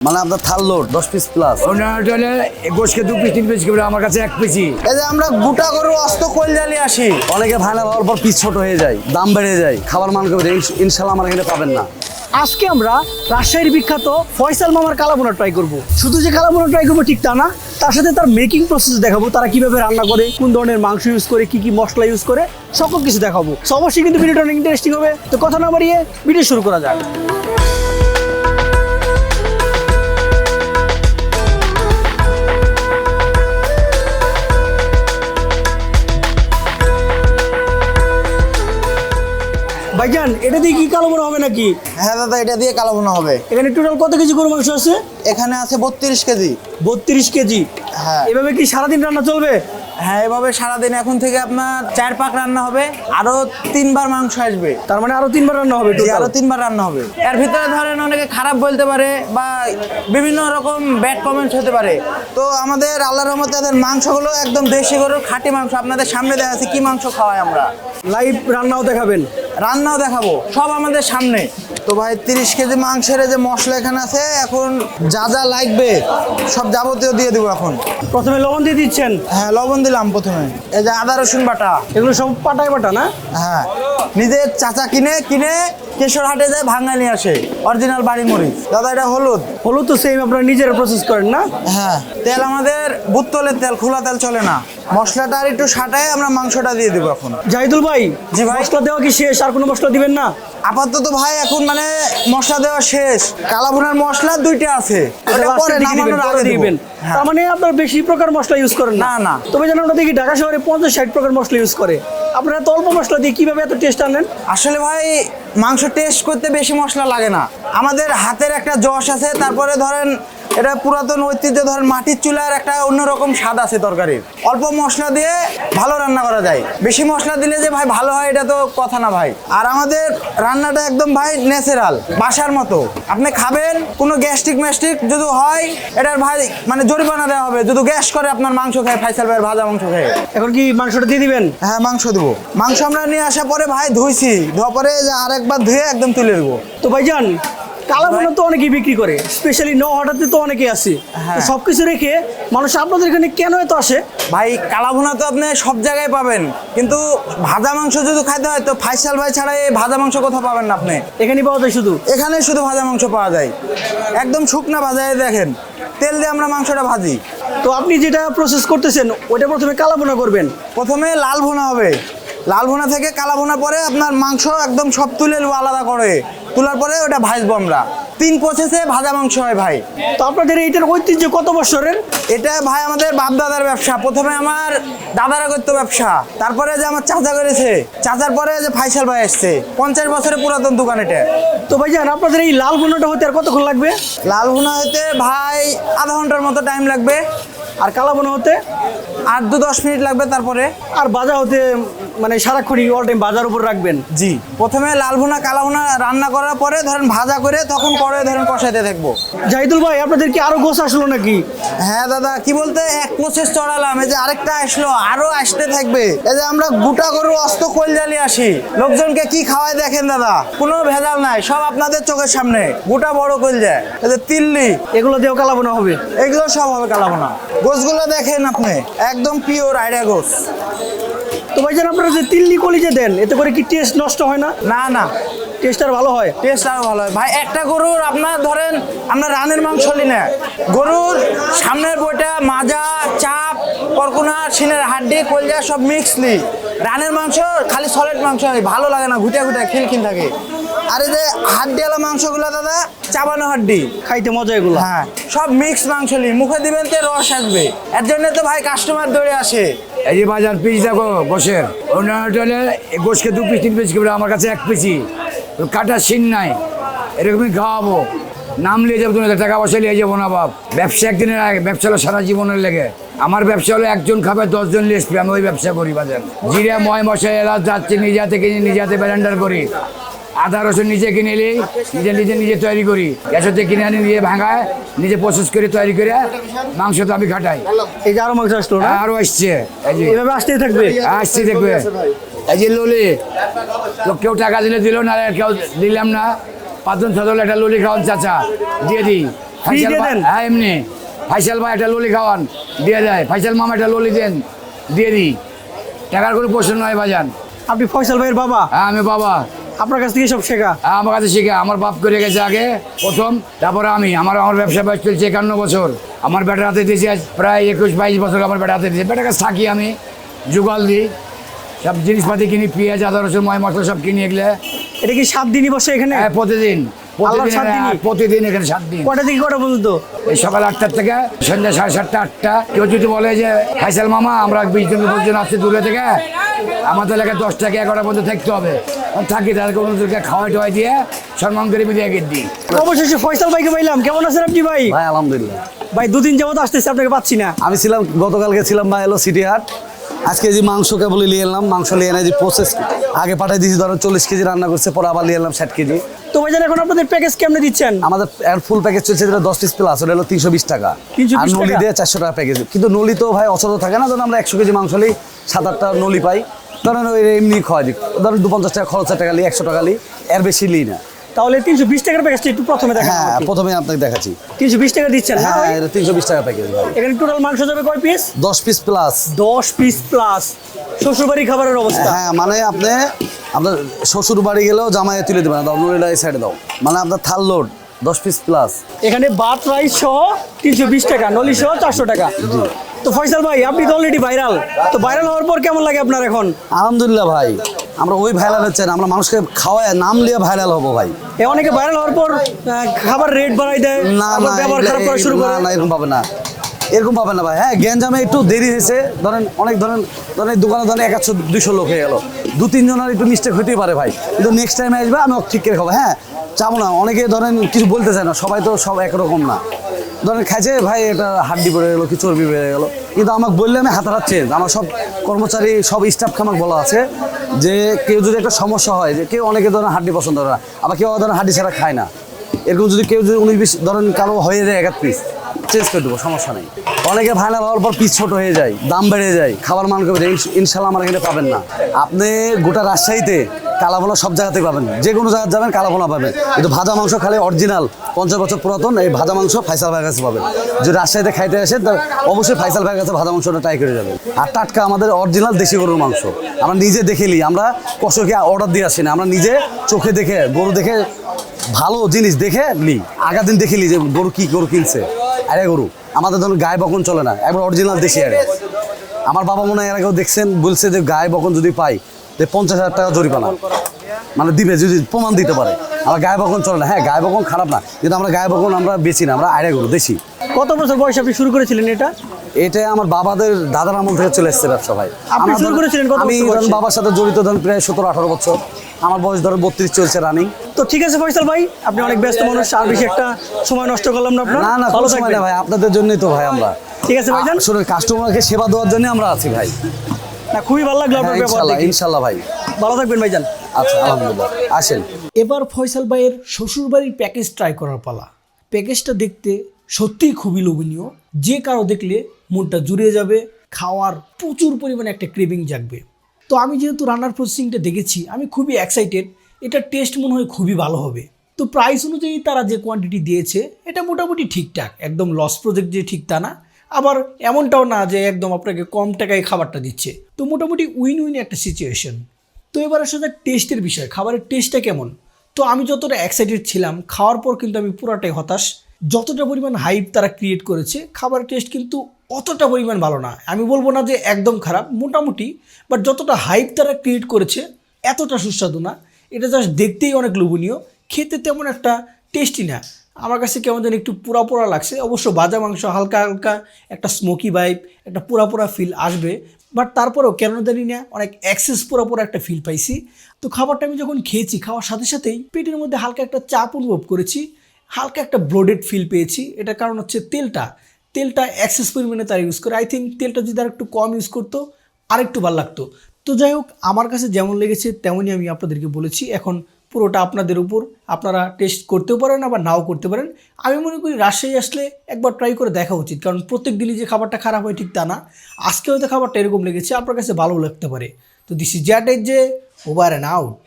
মানে আপনার থাল লোড 10 পিস প্লাস গোশকে 2 পিস 3 পিস করে আমার কাছে 1 পিসই। এই যে আমরা গোটা গরু অস্ত কইলালি আসি, অনেকে ফাইনাল হওয়ার পর পিস ছোট হয়ে যায়, দাম বেড়ে যায়, খাবার মান কমে যায়। ইনশাআল্লাহ আমার এখানে পাবেন না। আজকে আমরা রাজশাহীর বিখ্যাত ফয়সাল মামার কালাভুনা ট্রাই করব। শুধু যে কালাভুনা ট্রাই করবো ঠিক তা না, তার সাথে তার মেকিং প্রসেস দেখাবো, তারা কিভাবে রান্না করে, কোন ধরনের মাংস ইউজ করে, কি কি মশলা ইউজ করে, সকল কিছু দেখাবো। সো অবশ্যই কিন্তু ভিডিওটা অনেক ইন্টারেস্টিং হবে। তো কথা না বাড়িয়ে ভিডিও শুরু করা যাক। ভাইজান, এটা দিয়ে কি কালাভুনা হবে নাকি? হ্যাঁ দাদা, এটা দিয়ে কালাভুনা হবে। এখানে টোটাল কত কেজি গরু মাংস আছে? এখানে আছে 32 কেজি। 32 কেজি। হ্যাঁ। এভাবে কি সারাদিন রান্না চলবে? হ্যাঁ, এভাবে সারাদিন এখন থেকে আপনার 4 পাক রান্না হবে, আরো 3 বার মাংস আসবে। তার মানে আরো 3 বার রান্না হবে জি, টোটাল? আরো 3 বার রান্না হবে। এর ভিতরে ধরেন অনেকে খারাপ বলতে পারে বা বিভিন্ন রকম ব্যাড কমেন্টস হতে পারে। তো আমাদের আল্লাহর রহমতে মাংসগুলো একদম দেশি গরুর খাঁটি মাংস আপনাদের সামনে দেখাচ্ছি কি মাংস খাওয়াই আমরা। লাইভ রান্নাও দেখাবেন? রান্নাও দেখাবো, সব আমাদের সামনে। তো ভাই 30 কেজি মাংসের যে মশলা এখানে আছে, এখন যা যা লাগবে সব যাবতীয় দিয়ে দেবো এখন। প্রথমে লবণ দিয়ে দিচ্ছেন? হ্যাঁ, লবণ দিলাম প্রথমে। এই যে আদা রসুন বাটা, এগুলো সব পাটায় বাটা না? হ্যাঁ, নিজের চাচা কিনে কেশর হাটে যায় ভাঙা নিয়ে আসে অরিজিনাল বাড়ি মরিচ। দাদা এটা হলুদ। হলুদ তো সেম আপনারা নিজেরা প্রসেস করেন না? হ্যাঁ, তেল আমাদের বুত্তলের তেল, খোলা তেল চলে না। মশলাটা আর একটু সাটায় আমরা মাংসটা দিয়ে দেবো এখন। জাহিদুল ভাই, জি ভাই। মশলা দেওয়া কি শেষ? আর কোনো মশলা দিবেন না? আপাতত ভাই এখন মানে মশলা দেওয়া শেষ। কালাভুনার মশলা 2টা আছে, ওটা পরে নামানোর আগে দিবেন। তার মানে আপনারা বেশি প্রকার মশলা ইউজ করেন না? না। তবে জানেন আমরা দেখি ঢাকা শহরে 50-60 প্রকার মশলা ইউজ করে। আপনারা এত অল্প মশলা দিয়ে কিভাবে এত টেস্ট আনেন? আসলে ভাই মাংস টেস্ট করতে বেশি মশলা লাগে না। আমাদের হাতের একটা যশ আছে, তারপরে ধরেন এটা পুরাতন ঐতিহ্য, ধরেন মাটির চুলার একটা অন্যরকম স্বাদ আছে তরকারির। অল্প মশলা দিয়ে ভালো রান্না করা যায়। বেশি মশলা দিলে যে ভাই ভালো হয় এটা তো কথা না ভাই। আর আমাদের রান্নাটা একদম ভাই ন্যাচারাল, বাসার মতো। আপনি খাবেন, কোনো গ্যাস্ট্রিক ম্যাস্ট্রিক যদি হয় এটার ভাই মানে জরিমানা দেওয়া হবে যদি গ্যাস করে আপনার মাংস খায়, ফয়সাল ভাইয়ের ভাজা মাংস খায়। এখন কি মাংসটা দিয়ে দিবেন? হ্যাঁ, মাংস দেবো। মাংস আমরা নিয়ে আসার পরে ভাই ধুইছি, ধোয়া পরে যে আরেকবার ধুয়ে একদম তুলে দেবো। তো ভাইজান, কালাভুনা তো অনেকেই বিক্রি করে, স্পেশালি নওহাটাতে তো অনেকেই আসে। হ্যাঁ। সবকিছু রেখে মানুষ আপনাদের এখানে কেন এত আসে? ভাই কালাভুনা তো আপনি সব জায়গায় পাবেন, কিন্তু ভাজা মাংস যদি খাইতে হয় তো ফয়সাল ভাই ছাড়া এই ভাজা মাংস কোথাও পাবেন না আপনি। এখানেই পাওয়া যায় শুধু? এখানে শুধু ভাজা মাংস পাওয়া যায়, একদম শুকনা ভাজায়। দেখেন তেল দিয়ে আমরা মাংসটা ভাজি। তো আপনি যেটা প্রসেস করতেছেন ওটা প্রথমে কালাভুনা করবেন? প্রথমে লাল ভুনা হবে, লাল ভুনা থেকে কালা ভুনা পরে আপনার মাংস একদম সব তুলে নেবো আলাদা করে। তোলার পরে ওটা ভাজবো আমরা। 3 প্রসেসে ভাজা মাংস হয় ভাই। তো আপনাদের এইটার ঐতিহ্য কত বছরের? এটা ভাই আমাদের বাপ দাদার ব্যবসা। প্রথমে আমার দাদারা করতো ব্যবসা, তারপরে যে আমার চাচা করেছে, চাচার পরে যে ফয়সাল ভাই আসছে। 50 বছরের পুরাতন দোকান এটা। তো ভাইজান, আপনাদের এই লাল ভুনাটা হতে আর কতক্ষণ লাগবে? লাল ভুনা হতে ভাই আধা ঘন্টার মতো টাইম লাগবে। আর কালাভুনা হতে? 8-10 মিনিট লাগবে। তারপরে আর ভাজা হতে মানে সারাক্ষণই অল টাইম ভাজার উপর রাখবেন? জি, প্রথমে লাল ভুনা কালা ভুনা রান্না করার পরে ধরেন ভাজা করে তখন পরে ধরেন কষাইতে থাকবো। জাহিদুল ভাই, আপনাদের কি আরো গোছ আসলো নাকি? হ্যাঁ দাদা, কি বলতে এক প্রসেস চড়ালাম, এই যে আরেকটা আসলো, আরো আসতে থাকবে। এই যে আমরা গোটা গরু অস্ত কইলালি আসি, লোকজনকে কি খাওয়াই দেখেন দাদা, কোনো ভেজাল নাই, সব আপনাদের চোখের সামনে। গোটা বড় কইলা, এই যে তিল্লি, এগুলো দিয়েও কালাভুনা হবে? এগুলো সব হবে কালাভুনা। গোছগুলো দেখেন আপনি, একদম পিওর আইডিয়া গোছ। তো ভাইজান, আপনারা যে তিল্লি কলিজা দেন, এতে করে কি টেস্ট নষ্ট হয় না? না, টেস্ট আর ভালো হয়? টেস্ট আরো ভালো হয় ভাই। একটা গরুর আপনার ধরেন আমরা রানের মাংস লি না, গরুর সামনের বইটা, মাজা, চাপ, করকুনা, সিনের হাড্ডি, কলজা সব মিক্সলি। রানের মাংস খালি সলিড মাংস হয়, ভালো লাগে না, ঘুটে খিলখিল থাকে। আর এই যে হাড্ডিওয়ালা মাংসগুলো দাদা চাবানো হাড্ডি, খাইতে মজা এগুলো। হ্যাঁ, সব মিক্স মাংস লি, মুখে দিবেন তো রস আসবে। এর জন্য তো ভাই কাস্টমার দৌড়ে আসে। এই যে বাজার পিস দেখো গোশের, গোশকে 2 পিস 3 পিস করে আমার কাছে 1 পিসই। কাটার সিন নাই, এরকমই খাওয়াবো। নাম নিয়ে যাবো, তুমি টাকা পয়সা নিয়ে যাবো না বাপ। ব্যবসা একদিনের আগে, ব্যবসা হলো সারা জীবনের লেগে। আমার ব্যবসা হলো একজন খাবে 10 জন লিস্ট, আমি ওই ব্যবসা করি। বাজার জিরা, ময়, মশলা, এলাচ যাচ্ছে নিজে হাতে কিনে নিজে হাতে ব্লেন্ডার করি। আদা রসুন নিজে কিনে এলি, নিজে তৈরি করি। গ্যাসের থেকে কিনে আনি, নিজে ভাঙায়, নিজে প্রসেস করে তৈরি করে মাংস তো আমি খাটাই। এই যে আরো মাংস আসলো না? আরো আসছে, এই যে এভাবে আসতেই থাকবে? আসছে দেখবে। এই যে ললি, তো কেউ টাকা দিলে দিল না, কেউ দিলাম না। 5 জন 6 জন একটা ললি খাওয়ান চাচা দিয়ে দিই। ফ্রি দিয়ে দেন? হ্যাঁ এমনি ফাইসাল ভাই একটা ললি খাওয়ান দিয়ে দেয়, ফাইসাল মামা একটা ললি দেন দিয়ে দিই, টাকার কোনো প্রশ্ন নয় ভাইজান। আপনি ফয়সাল ভাইয়ের বাবা? হ্যাঁ আমি বাবা। আপনার কাছ থেকে সব শেখা? হ্যাঁ আমার কাছে শিখে, আমার বাপ করে গেছে আগে প্রথম, তারপরে আমি। আমার ব্যবসা বয়স চলছে 51 বছর। আমার বেটার হাতে দিয়েছি আজ প্রায় 21-22 বছর আমার বেটার হাতে দিয়েছি। বেটার কাছে থাকি আমি, জোগাল দিই, সব জিনিসপাতি কিনি, পেঁয়াজ আদা রসুন ময় মশলা সব কিনি এগুলো। এটা কি 7 দিনই বসে এখানে? হ্যাঁ প্রতিদিন আল্লাহর 7 দিনই? প্রতিদিন এখানে 7 দিন। কটা থেকে কটা পর্যন্ত? এই সকাল 8টার থেকে সন্ধ্যা 7:30 8টা। কেউ যদি বলে যে ফাইসাল মামা আমরা 20 জন পর্যন্ত আসছি দূরে থেকে, আমাদের এলাকায় 10 থেকে 11টা পর্যন্ত থাকতে হবে, থাকি তাদেরকে অন্যদেরকে খাওয়াই টাওয়াই দিয়ে সম্মান করে বিদায় দিই। অবশেষে ফয়সাল ভাইকে পাইলাম। কেমন আছেন আপনি ভাই? ভাই আলহামদুলিল্লাহ। ভাই 2 দিন যাবত আসতেছি, আপনাকে পাচ্ছি না। আমি ছিলাম গতকালকে ছিলাম ভাই হলো সিটি হাট। আজকে যে মাংস কেবল নিয়ে এলাম, মাংস নিয়ে এনে যে প্রসেস আগে পাঠিয়ে দিয়েছি, ধরো 40 কেজি রান্না করছে, পরে আবার নিয়ে এলাম 60 কেজি। তো ভাইজান এখন আপনাদের প্যাকেজ কেমনে দিচ্ছেন? আমাদের ফুল প্যাকেজ চলছে যেটা 10 পিস প্লাস, ওটা হলো 320 টাকা। 320 আর নলি টাকা? দিয়ে 400 টাকা প্যাকেজ। কিন্তু নলি তো ভাই অচল থাকে না, ধরুন আমরা 100 কেজি মাংস নিই, 7-8টা নলি পাই, ধরেন ওই এমনি খাওয়া দিই, ধরেন 250 টাকা খরচা টাকা নিই, 100 টাকা নিই, এর বেশি নিই না। তাহলে 320 টাকার প্যাকেজটা একটু প্রথমে দেখান। হ্যাঁ প্রথমে আপনাকে দেখাচ্ছি। 320 টাকা দিচ্ছেন না হ্যাঁ ভাই? এটা 320 টাকা প্যাকেজ ভাই। এখানে টোটাল মাংস যাবে কয় piece? 10 piece plus. 10 piece plus. শ্বশুরবাড়ি খাবারের অবস্থা? হ্যাঁ মানে আপনার শ্বশুর বাড়ি গেলেও জামাইয়ে তুলে দেবেন, দাও নলিটা এই সাইডে দাও, মানে আপনার থাল লোড 10 পিস প্লাস। এখানে বাত রাইস সহ 320 টাকা, নলি সহ 400 টাকা। তো ফয়সাল ভাই আপনি তো অলরেডি ভাইরাল, তো ভাইরাল হওয়ার পর কেমন লাগে আপনার এখন? আলহামদুলিল্লাহ ভাই, আমরা ওই ভাইরাল হচ্ছে না, আমরা মানুষকে খাওয়ায় নাম নিয়ে ভাইরাল হবো ভাই। অনেকে ভাইরাল হওয়ার পর খাবার রেট বাড়াই দেয়, না আবার না ব্যবহার খারাপ করা শুরু করে। না এরকম পাবে না, এরকম পাবে না ভাই। হ্যাঁ গ্যাঞ্জামে একটু দেরি হয়েছে, ধরেন অনেক ধরেন দোকানে ধরেন 100-200 লোক হয়ে গেল, 2-3 জনের একটু মিস্টেক হতেই পারে ভাই, কিন্তু নেক্সট টাইমে আসবে আমি ঠিক করে খাবো। হ্যাঁ চাবো না, অনেকে ধরেন কিছু বলতে চায় না, সবাই তো সব একরকম না, ধরেন খাইছে ভাই এটা হাড্ডি পড়ে গেলো কি চর্বি বেড়ে গেলো, কিন্তু আমাকে বললে আমি হাত চেঞ্জ। আমার সব কর্মচারী সব স্টাফকে আমাকে বলা আছে যে কেউ যদি একটা সমস্যা হয়, যে কেউ অনেকে ধরেন হাড্ডি পছন্দ করে না, আবার কেউ ধরেন হাড্ডি ছাড়া খায় না, এরকম যদি কেউ যদি 19-20 ধরেন কারো হয়ে যায় 1 পিস চেঞ্জ করে দেবো, সমস্যা নেই। অনেকে ভাইরাল হওয়ার পর পিস ছোট হয়ে যায়, দাম বেড়ে যায়, খাবার মান কমে যায়, ইনশাল্লাহ আমার এখানে পাবেন না। আপনি গোটা রাজশাহীতে কালাভোনা সব জায়গাতে পাবেন, যে কোনো জায়গায় যাবেন কালাভোনা পাবেন, কিন্তু ভাজা মাংস খালে অরিজিনাল 50 বছর পুরাতন এই ভাজা মাংস ফাইসাল ভাইয়ের কাছে পাবেন। যদি রাজশাহীতে খাইতে আসেন তো অবশ্যই ফাইসাল ভাইয়ের কাছে ভাজা মাংসটা ট্রাই করে যাবেন। আর টাটকা আমাদের অরিজিনাল দেশি গরুর মাংস আমরা নিজে দেখে নিই, আমরা কষ্টকে অর্ডার দিয়ে আসি না, আমরা নিজে চোখে দেখে গরু দেখে ভালো জিনিস দেখে নিই, আগা দিন দেখে নিই যে গরু কি গরু কিনছে। আরে গরু আমাদের ধরুন গায়ে বকন চলে না, একবার অরিজিনাল দেশি আরে। আমার বাবা মনে হয় এর আগেও দেখছেন, বলছে যে গায়ে বকন যদি পাই 50,000 টাকা জরিমানা মানে দিবে, যদি প্রমাণ দিতে পারে। আমার গায়ে বকন চলে না। হ্যাঁ গায়ে বকন খারাপ না, কিন্তু আমরা গায়ে বকন আমরা বেশি না, আমরা আড়ে গরু দেশি। কত বছর বয়স আপনি শুরু করেছিলেন এটা? এটা আমার বাবাদের দাদার আমল থেকে চলে এসেছে ব্যবসা ভাই। আপনি শুরু করেছিলেন কত আমি বছর ধরেন বয়সে? বাবার সাথে জড়িত ধরেন প্রায় 17-18 বছর, আমার বয়স ধরেন 32 চলছে রানিং। তো ঠিক আছে ফয়সাল ভাই, আপনি অনেক ব্যস্ত মানুষ, আর বেশি একটা সময় নষ্ট করলাম না আপনার। না না ভালো কোনো সময় থাকবেন। না ভাই, আপনাদের জন্যই তো ভাই আমরা। ঠিক আছে ভাইজান, আসলে কাস্টমারকে সেবা দেওয়ার জন্য আমরা আছি ভাই। না খুবই ভালো লাগলো আপনার হ্যাঁ, ব্যবহার ইনশাল্লাহ দেখে। ইনশাল্লাহ ভাই। ভালো থাকবেন ভাইজান। আচ্ছা আলহামদুলিল্লাহ, আসেন। এবার ফয়সাল ভাইয়ের শ্বশুরবাড়ির প্যাকেজ ট্রাই করার পালা। প্যাকেজটা দেখতে সত্যিই খুবই লোভনীয়, যে কারো দেখলে মনটা জুড়িয়ে যাবে, খাওয়ার প্রচুর পরিমাণে একটা ক্রেভিং জাগবে। তো আমি যেহেতু রান্নার প্রসেসিংটা দেখেছি, আমি খুবই এক্সাইটেড, এটা টেস্ট মনে হয় খুবই ভালো হবে। তো প্রাইস অনুযায়ী তারা যে কোয়ান্টিটি দিয়েছে এটা মোটামুটি ঠিকঠাক, একদম লস প্রজেক্ট যে ঠিক তা না, আবার এমনটাও না যে একদম আপনাকে কম টাকায় খাবারটা দিচ্ছে। তো মোটামুটি উইন উইন একটা সিচুয়েশন। তো এবার আসলে টেস্টের বিষয়, খাবারের টেস্টটা কেমন। তো আমি যতটা এক্সাইটেড ছিলাম, খাওয়ার পর কিন্তু আমি পুরাটাই হতাশ। যতটা পরিমাণ হাইপ তারা ক্রিয়েট করেছে, খাবারের টেস্ট কিন্তু অতটা পরিমাণ ভালো না। আমি বলবো না যে একদম খারাপ, মোটামুটি, বাট যতটা হাইপ তারা ক্রিয়েট করেছে এতটা সুস্বাদু না। এটা জাস্ট দেখতেই অনেক লোভনীয়, খেতে তেমন একটা টেস্টি না। আমার কাছে কেমন যেন একটু পোড়া পোড়া লাগছে। অবশ্য ভাজা মাংস হালকা হালকা একটা স্মোকি ভাইব, একটা পোড়া পোড়া ফিল আসবে, বাট তারপরেও কেন জানি না অনেক অ্যাক্সেস পোড়া পোড়া একটা ফিল পাইছি। তো খাবারটা আমি যখন খেয়েছি, খাওয়ার সাথে সাথেই পেটের মধ্যে হালকা একটা চাপ অনুভব করেছি, হালকা একটা ব্লোডেড ফিল পেয়েছি। এটার কারণ হচ্ছে তেলটা অ্যাক্সেস পরিমাণে তারা ইউজ করে। আই থিঙ্ক তেলটা যদি আর একটু কম ইউজ করতো আরেকটু ভালো লাগতো। তো যাই হোক, আমার কাছে যেমন লেগেছে তেমনই আমি আপনাদেরকে বলেছি। এখন পুরোটা আপনাদের উপর, আপনারা টেস্ট করতেও পারেন আবার নাও করতে পারেন। আমি মনে করি রাজশাহী আসলে একবার ট্রাই করে দেখা উচিত, কারণ প্রত্যেক দিনই যে খাবারটা খারাপ হয় ঠিক তা না। আজকে হয়তো খাবারটা এরকম লেগেছে, আপনার কাছে ভালো লাগতে পারে। তো দিস ইজ জ্যাট এজ যে ওভার অ্যান্ড আউট।